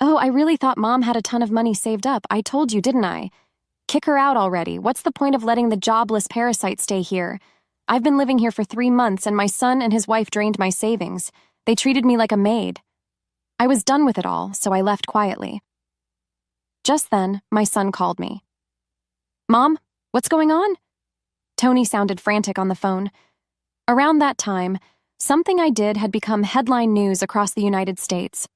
Oh, I really thought Mom had a ton of money saved up. I told you, didn't I? Kick her out already. What's the point of letting the jobless parasite stay here? I've been living here for 3 months and my son and his wife drained my savings. They treated me like a maid. I was done with it all, so I left quietly. Just then, my son called me. Mom, what's going on? Tony sounded frantic on the phone. Around that time, something I did had become headline news across the United States.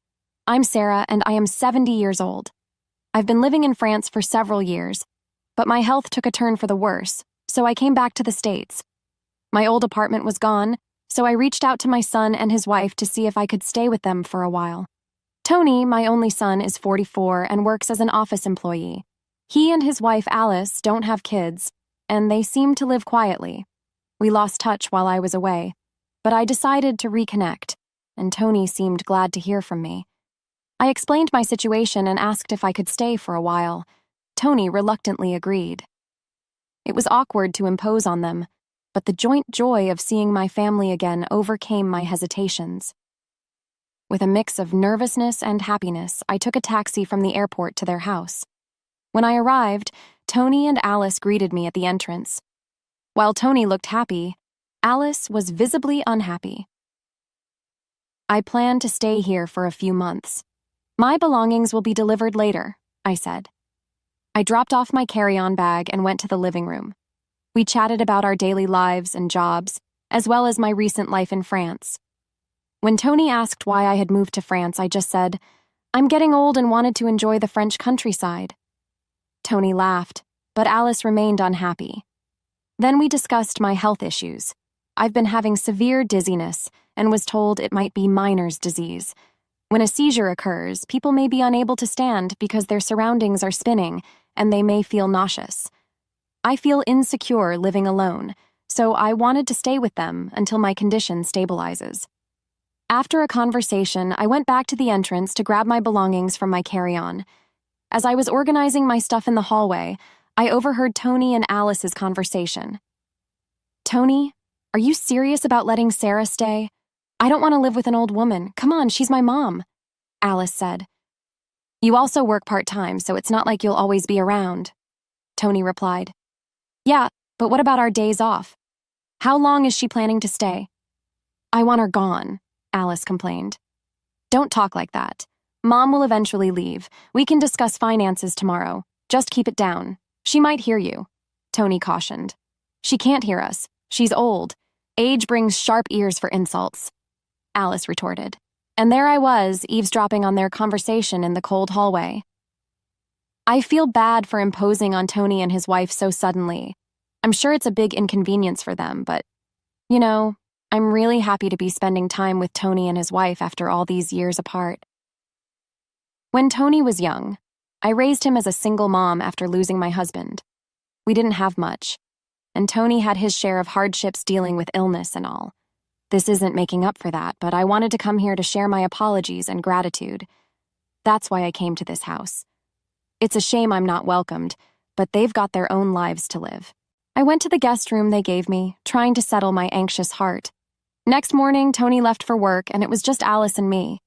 I'm Sarah, and I am 70 years old. I've been living in France for several years, but my health took a turn for the worse, so I came back to the States. My old apartment was gone, so I reached out to my son and his wife to see if I could stay with them for a while. Tony, my only son, is 44 and works as an office employee. He and his wife, Alice, don't have kids, and they seem to live quietly. We lost touch while I was away, but I decided to reconnect, and Tony seemed glad to hear from me. I explained my situation and asked if I could stay for a while. Tony reluctantly agreed. It was awkward to impose on them, but the joint joy of seeing my family again overcame my hesitations. With a mix of nervousness and happiness, I took a taxi from the airport to their house. When I arrived, Tony and Alice greeted me at the entrance. While Tony looked happy, Alice was visibly unhappy. I plan to stay here for a few months. My belongings will be delivered later, I said. I dropped off my carry-on bag and went to the living room. We chatted about our daily lives and jobs, as well as my recent life in France. When Tony asked why I had moved to France, I just said, I'm getting old and wanted to enjoy the French countryside. Tony laughed, but Alice remained unhappy. Then we discussed my health issues. I've been having severe dizziness and was told it might be Meniere's disease. When a seizure occurs, people may be unable to stand because their surroundings are spinning and they may feel nauseous. I feel insecure living alone, so I wanted to stay with them until my condition stabilizes. After a conversation, I went back to the entrance to grab my belongings from my carry-on. As I was organizing my stuff in the hallway, I overheard Tony and Alice's conversation. Tony, are you serious about letting Sarah stay? I don't want to live with an old woman. Come on, she's my mom, Alice said. You also work part-time, so it's not like you'll always be around, Tony replied. Yeah, but what about our days off? How long is she planning to stay? I want her gone, Alice complained. Don't talk like that. Mom will eventually leave. We can discuss finances tomorrow. Just keep it down. She might hear you, Tony cautioned. She can't hear us. She's old. Age brings sharp ears for insults, Alice retorted. And there I was, eavesdropping on their conversation in the cold hallway. I feel bad for imposing on Tony and his wife so suddenly. I'm sure it's a big inconvenience for them, but, I'm really happy to be spending time with Tony and his wife after all these years apart. When Tony was young, I raised him as a single mom after losing my husband. We didn't have much, and Tony had his share of hardships dealing with illness and all. This isn't making up for that, but I wanted to come here to share my apologies and gratitude. That's why I came to this house. It's a shame I'm not welcomed, but they've got their own lives to live. I went to the guest room they gave me, trying to settle my anxious heart. Next morning, Tony left for work, and it was just Alice and me.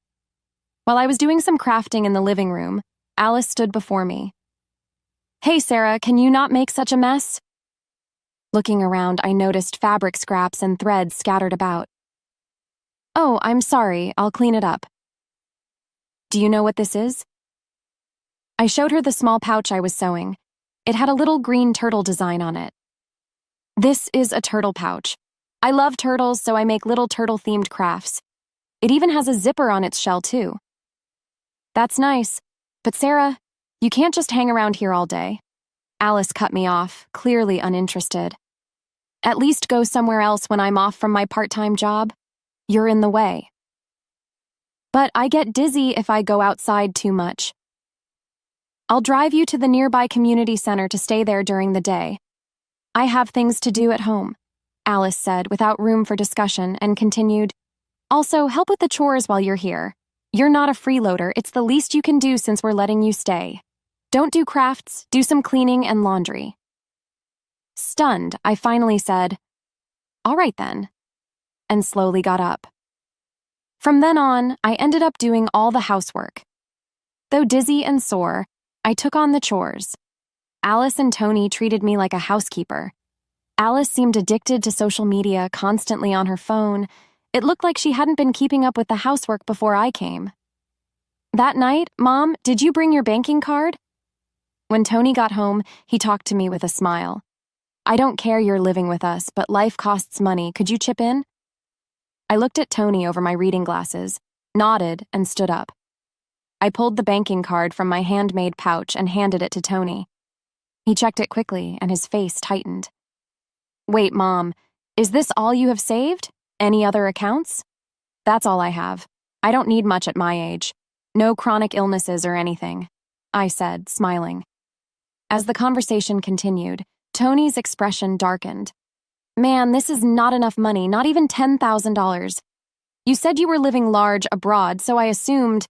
While I was doing some crafting in the living room, Alice stood before me. Hey, Sarah, can you not make such a mess? Looking around, I noticed fabric scraps and threads scattered about. Oh, I'm sorry, I'll clean it up. Do you know what this is? I showed her the small pouch I was sewing. It had a little green turtle design on it. This is a turtle pouch. I love turtles, so I make little turtle-themed crafts. It even has a zipper on its shell, too. That's nice. But Sarah, you can't just hang around here all day. Alice cut me off, clearly uninterested. At least go somewhere else when I'm off from my part-time job. You're in the way. But I get dizzy if I go outside too much. I'll drive you to the nearby community center to stay there during the day. I have things to do at home, Alice said without room for discussion and continued, Also, help with the chores while you're here. You're not a freeloader, it's the least you can do since we're letting you stay. Don't do crafts, do some cleaning and laundry. Stunned, I finally said, All right then, and slowly got up. From then on, I ended up doing all the housework. Though dizzy and sore, I took on the chores. Alice and Tony treated me like a housekeeper. Alice seemed addicted to social media, constantly on her phone. It looked like she hadn't been keeping up with the housework before I came. That night, Mom, did you bring your banking card? When Tony got home, he talked to me with a smile. I don't care you're living with us, but life costs money. Could you chip in? I looked at Tony over my reading glasses, nodded, and stood up. I pulled the banking card from my handmade pouch and handed it to Tony. He checked it quickly, and his face tightened. Wait, Mom, is this all you have saved? Any other accounts? That's all I have. I don't need much at my age. No chronic illnesses or anything, I said, smiling. As the conversation continued, Tony's expression darkened. Man, this is not enough money, not even $10,000. You said you were living large abroad, so I assumed.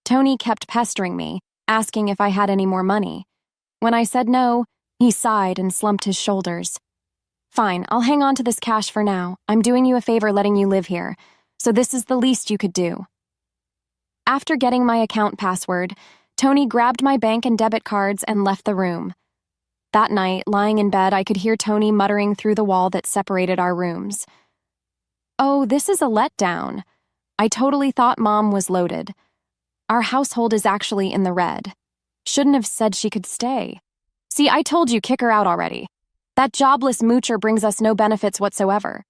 Tony kept pestering me, asking if I had any more money. When I said no, he sighed and slumped his shoulders. Fine, I'll hang on to this cash for now. I'm doing you a favor letting you live here, so this is the least you could do. After getting my account password, Tony grabbed my bank and debit cards and left the room. That night, lying in bed, I could hear Tony muttering through the wall that separated our rooms. Oh, this is a letdown. I totally thought Mom was loaded. Our household is actually in the red. Shouldn't have said she could stay. See, I told you, kick her out already. That jobless moocher brings us no benefits whatsoever.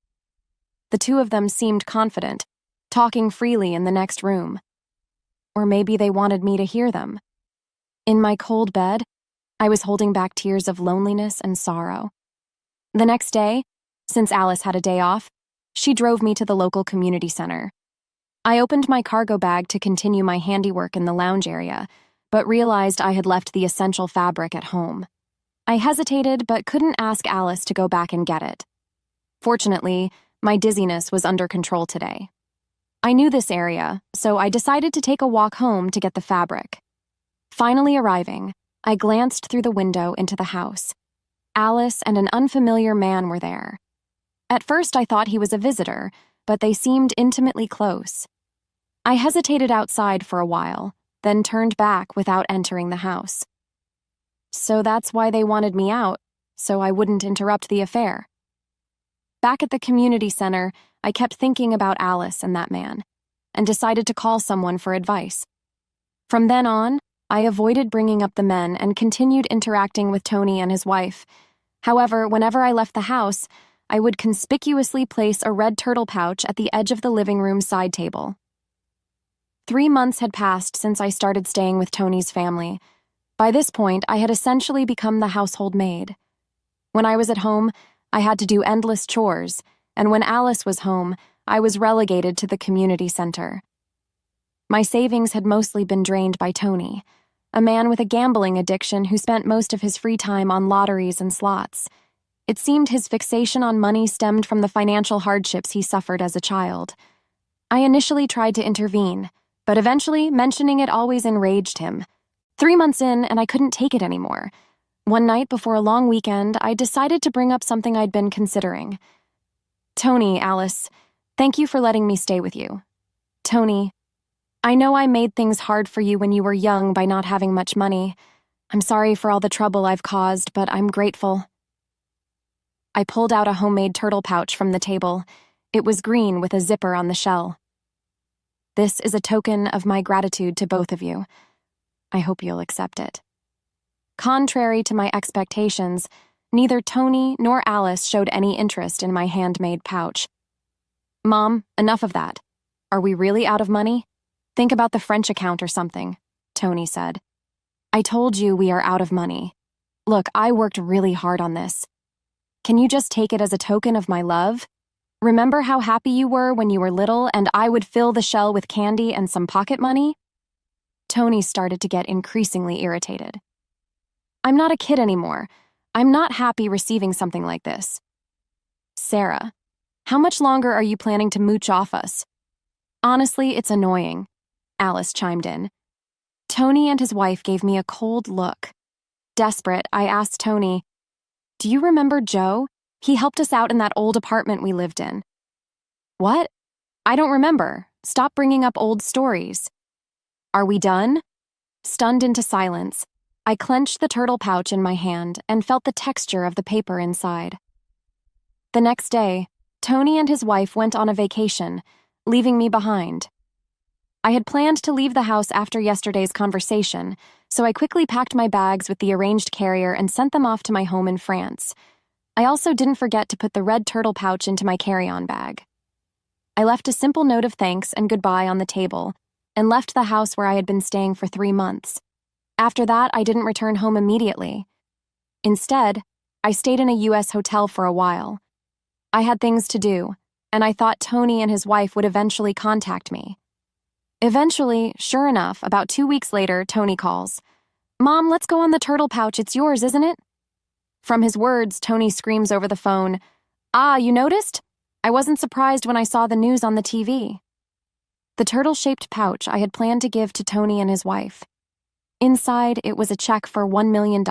The two of them seemed confident, talking freely in the next room. Or maybe they wanted me to hear them. In my cold bed, I was holding back tears of loneliness and sorrow. The next day, since Alice had a day off, she drove me to the local community center. I opened my cargo bag to continue my handiwork in the lounge area, but realized I had left the essential fabric at home. I hesitated but couldn't ask Alice to go back and get it. Fortunately, my dizziness was under control today. I knew this area, so I decided to take a walk home to get the fabric. Finally arriving, I glanced through the window into the house. Alice and an unfamiliar man were there. At first I thought he was a visitor, but they seemed intimately close. I hesitated outside for a while, then turned back without entering the house. So that's why they wanted me out, so I wouldn't interrupt the affair. Back at the community center, I kept thinking about Alice and that man, and decided to call someone for advice. From then on, I avoided bringing up the men and continued interacting with Tony and his wife. However, whenever I left the house, I would conspicuously place a red turtle pouch at the edge of the living room side table. 3 months had passed since I started staying with Tony's family. By this point, I had essentially become the household maid. When I was at home, I had to do endless chores, and when Alice was home, I was relegated to the community center. My savings had mostly been drained by Tony, a man with a gambling addiction who spent most of his free time on lotteries and slots. It seemed his fixation on money stemmed from the financial hardships he suffered as a child. I initially tried to intervene, but eventually mentioning it always enraged him. 3 months in, and I couldn't take it anymore. One night before a long weekend, I decided to bring up something I'd been considering. Tony, Alice, thank you for letting me stay with you. Tony, I know I made things hard for you when you were young by not having much money. I'm sorry for all the trouble I've caused, but I'm grateful. I pulled out a homemade turtle pouch from the table. It was green with a zipper on the shell. This is a token of my gratitude to both of you. I hope you'll accept it. Contrary to my expectations, neither Tony nor Alice showed any interest in my handmade pouch. Mom, enough of that. Are we really out of money? Think about the French account or something, Tony said. I told you we are out of money. Look, I worked really hard on this. Can you just take it as a token of my love? Remember how happy you were when you were little and I would fill the shell with candy and some pocket money? Tony started to get increasingly irritated. I'm not a kid anymore. I'm not happy receiving something like this. Sarah, how much longer are you planning to mooch off us? Honestly, it's annoying, Alice chimed in. Tony and his wife gave me a cold look. Desperate, I asked Tony, do you remember Joe? He helped us out in that old apartment we lived in. What? I don't remember. Stop bringing up old stories. Are we done? Stunned into silence, I clenched the turtle pouch in my hand and felt the texture of the paper inside. The next day, Tony and his wife went on a vacation, leaving me behind. I had planned to leave the house after yesterday's conversation, so I quickly packed my bags with the arranged carrier and sent them off to my home in France. I also didn't forget to put the red turtle pouch into my carry-on bag. I left a simple note of thanks and goodbye on the table and left the house where I had been staying for 3 months. After that, I didn't return home immediately. Instead, I stayed in a U.S. hotel for a while. I had things to do, and I thought Tony and his wife would eventually contact me. Eventually, sure enough, about 2 weeks later, Tony calls. "Mom, let's go on the turtle pouch. It's yours, isn't it?" From his words, Tony screams over the phone, "Ah, you noticed? I wasn't surprised when I saw the news on the TV." The turtle-shaped pouch I had planned to give to Tony and his wife. Inside, it was a check for $1 million.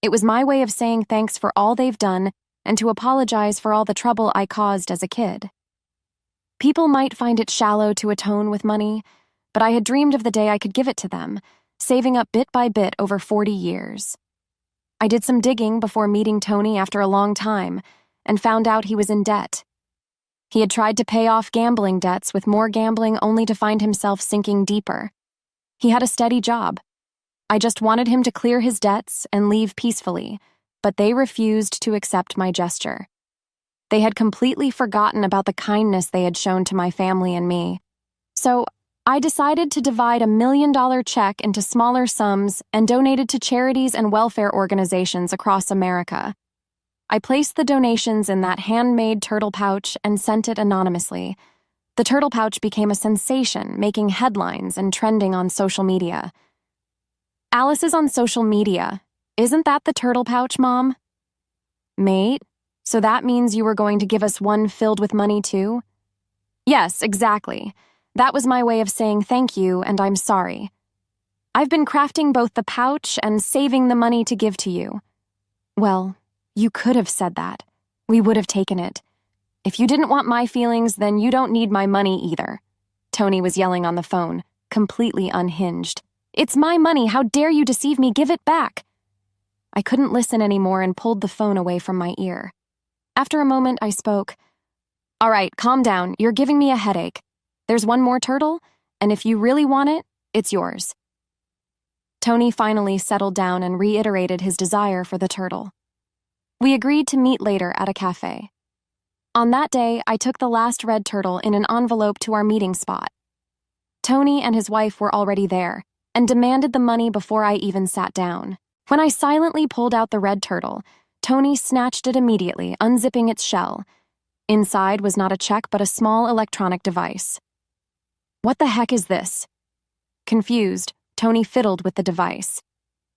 It was my way of saying thanks for all they've done and to apologize for all the trouble I caused as a kid. People might find it shallow to atone with money, but I had dreamed of the day I could give it to them, saving up bit by bit over 40 years. I did some digging before meeting Tony after a long time and found out he was in debt. He had tried to pay off gambling debts with more gambling only to find himself sinking deeper. He had a steady job. I just wanted him to clear his debts and leave peacefully, but they refused to accept my gesture. They had completely forgotten about the kindness they had shown to my family and me. So I decided to divide $1 million check into smaller sums and donated to charities and welfare organizations across America. I placed the donations in that handmade turtle pouch and sent it anonymously. The turtle pouch became a sensation, making headlines and trending on social media. "Alice is on social media. Isn't that the turtle pouch, Mom?" "Mate, so that means you were going to give us one filled with money too?" "Yes, exactly. That was my way of saying thank you and I'm sorry. I've been crafting both the pouch and saving the money to give to you." "Well, you could have said that. We would have taken it. If you didn't want my feelings, then you don't need my money either." Tony was yelling on the phone, completely unhinged. "It's my money. How dare you deceive me? Give it back." I couldn't listen anymore and pulled the phone away from my ear. After a moment, I spoke. "All right, calm down. You're giving me a headache. There's one more turtle, and if you really want it, it's yours." Tony finally settled down and reiterated his desire for the turtle. We agreed to meet later at a cafe. On that day, I took the last red turtle in an envelope to our meeting spot. Tony and his wife were already there and demanded the money before I even sat down. When I silently pulled out the red turtle, Tony snatched it immediately, unzipping its shell. Inside was not a check but a small electronic device. "What the heck is this?" Confused, Tony fiddled with the device.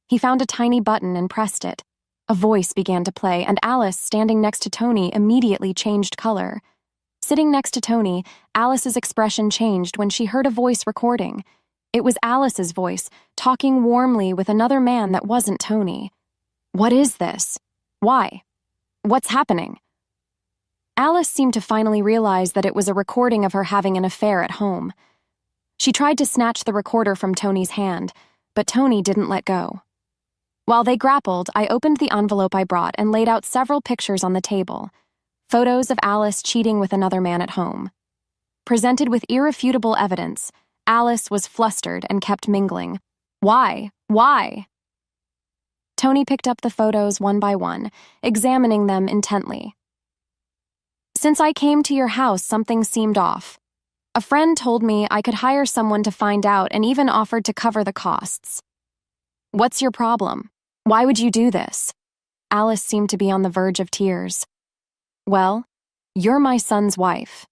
He found a tiny button and pressed it. A voice began to play, and Alice, standing next to Tony, immediately changed color. Sitting next to Tony, Alice's expression changed when she heard a voice recording. It was Alice's voice, talking warmly with another man that wasn't Tony. "What is this? Why? What's happening?" Alice seemed to finally realize that it was a recording of her having an affair at home. She tried to snatch the recorder from Tony's hand, but Tony didn't let go. While they grappled, I opened the envelope I brought and laid out several pictures on the table. Photos of Alice cheating with another man at home. Presented with irrefutable evidence, Alice was flustered and kept mingling. "Why? Why?" Tony picked up the photos one by one, examining them intently. "Since I came to your house, something seemed off. A friend told me I could hire someone to find out and even offered to cover the costs. What's your problem? Why would you do this?" Alice seemed to be on the verge of tears. "Well, you're my son's wife.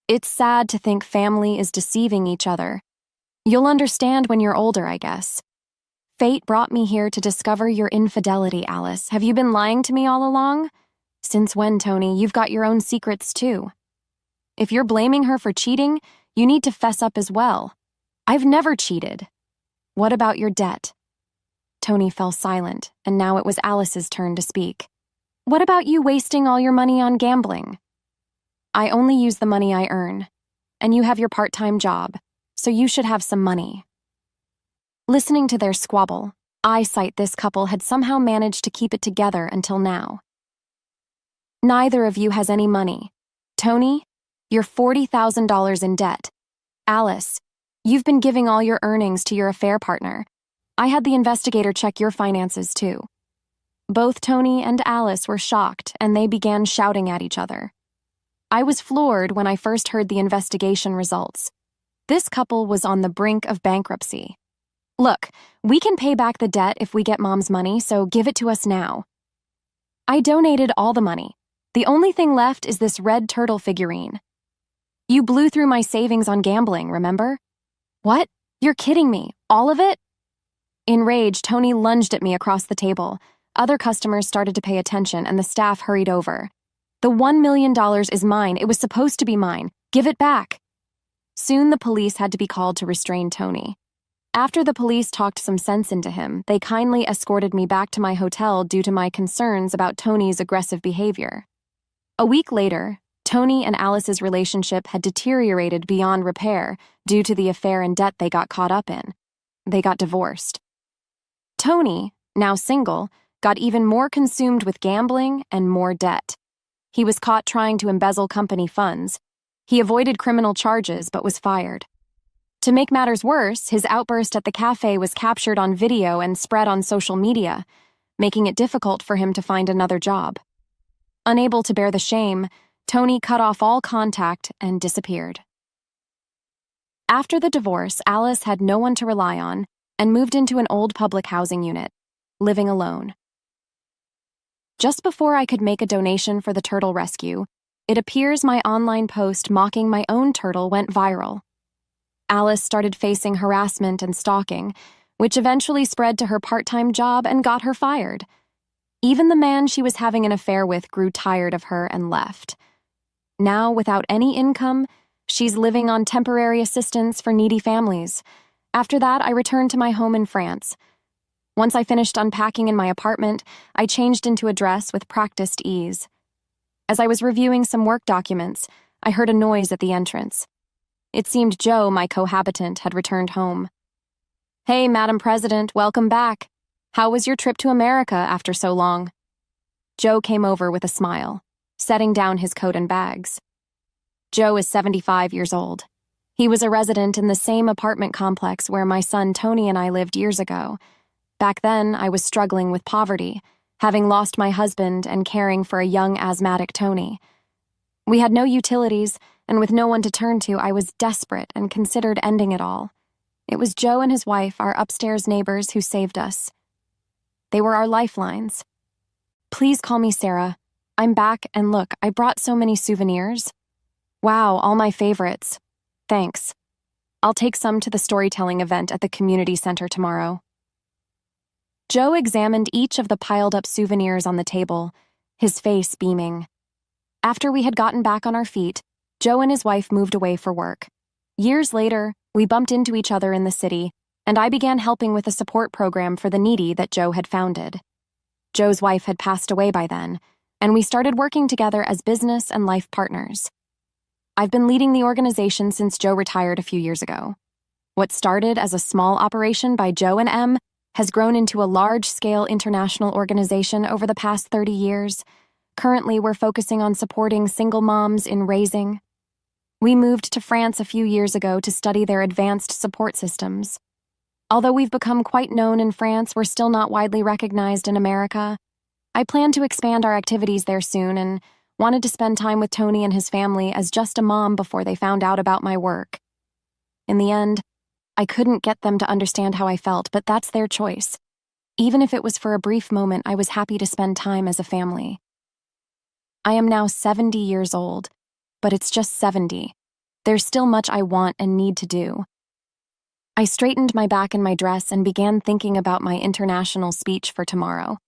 It's sad to think family is deceiving each other. You'll understand when you're older, I guess. Fate brought me here to discover your infidelity, Alice. Have you been lying to me all along? Since when, Tony? You've got your own secrets, too. If you're blaming her for cheating, you need to fess up as well. I've never cheated. What about your debt?" Tony fell silent, and now it was Alice's turn to speak. "What about you wasting all your money on gambling?" "I only use the money I earn, and you have your part-time job, so you should have some money." Listening to their squabble, I cite this couple had somehow managed to keep it together until now. Neither of you has any money. Tony, you're $40,000 in debt. Alice, you've been giving all your earnings to your affair partner. I had the investigator check your finances too. Both Tony and Alice were shocked, and they began shouting at each other. I was floored when I first heard the investigation results. This couple was on the brink of bankruptcy. Look, we can pay back the debt if we get Mom's money, so give it to us now. I donated all the money. The only thing left is this red turtle figurine. You blew through my savings on gambling, remember? What? You're kidding me. All of it? Enraged, Tony lunged at me across the table. Other customers started to pay attention, and the staff hurried over. The $1 million is mine. It was supposed to be mine. Give it back. Soon the police had to be called to restrain Tony. After the police talked some sense into him, they kindly escorted me back to my hotel due to my concerns about Tony's aggressive behavior. A week later, Tony and Alice's relationship had deteriorated beyond repair due to the affair and debt they got caught up in. They got divorced. Tony, now single, got even more consumed with gambling and more debt. He was caught trying to embezzle company funds. He avoided criminal charges but was fired. To make matters worse, his outburst at the cafe was captured on video and spread on social media, making it difficult for him to find another job. Unable to bear the shame, Tony cut off all contact and disappeared. After the divorce, Alice had no one to rely on and moved into an old public housing unit, living alone. Just before I could make a donation for the turtle rescue, it appears my online post mocking my own turtle went viral. Alice started facing harassment and stalking, which eventually spread to her part-time job and got her fired. Even the man she was having an affair with grew tired of her and left. Now, without any income, she's living on temporary assistance for needy families. After that, I returned to my home in France. Once I finished unpacking in my apartment, I changed into a dress with practiced ease. As I was reviewing some work documents, I heard a noise at the entrance. It seemed Joe, my cohabitant, had returned home. "Hey, Madam President, welcome back. How was your trip to America after so long?" Joe came over with a smile, setting down his coat and bags. Joe is 75 years old. He was a resident in the same apartment complex where my son Tony and I lived years ago. Back then, I was struggling with poverty, having lost my husband and caring for a young asthmatic Tony. We had no utilities, and with no one to turn to, I was desperate and considered ending it all. It was Joe and his wife, our upstairs neighbors, who saved us. They were our lifelines. "Please call me Sarah. I'm back, and look, I brought so many souvenirs. Wow, all my favorites. Thanks. I'll take some to the storytelling event at the community center tomorrow." Joe examined each of the piled-up souvenirs on the table, his face beaming. After we had gotten back on our feet, Joe and his wife moved away for work. Years later, we bumped into each other in the city, and I began helping with a support program for the needy that Joe had founded. Joe's wife had passed away by then, and we started working together as business and life partners. I've been leading the organization since Joe retired a few years ago. What started as a small operation by Joe and Em has grown into a large-scale international organization over the past 30 years. Currently, we're focusing on supporting single moms in raising. We moved to France a few years ago to study their advanced support systems. Although we've become quite known in France, we're still not widely recognized in America. I plan to expand our activities there soon and wanted to spend time with Tony and his family as just a mom before they found out about my work. In the end, I couldn't get them to understand how I felt, but that's their choice. Even if it was for a brief moment, I was happy to spend time as a family. I am now 70 years old, but it's just 70. There's still much I want and need to do. I straightened my back in my dress and began thinking about my international speech for tomorrow.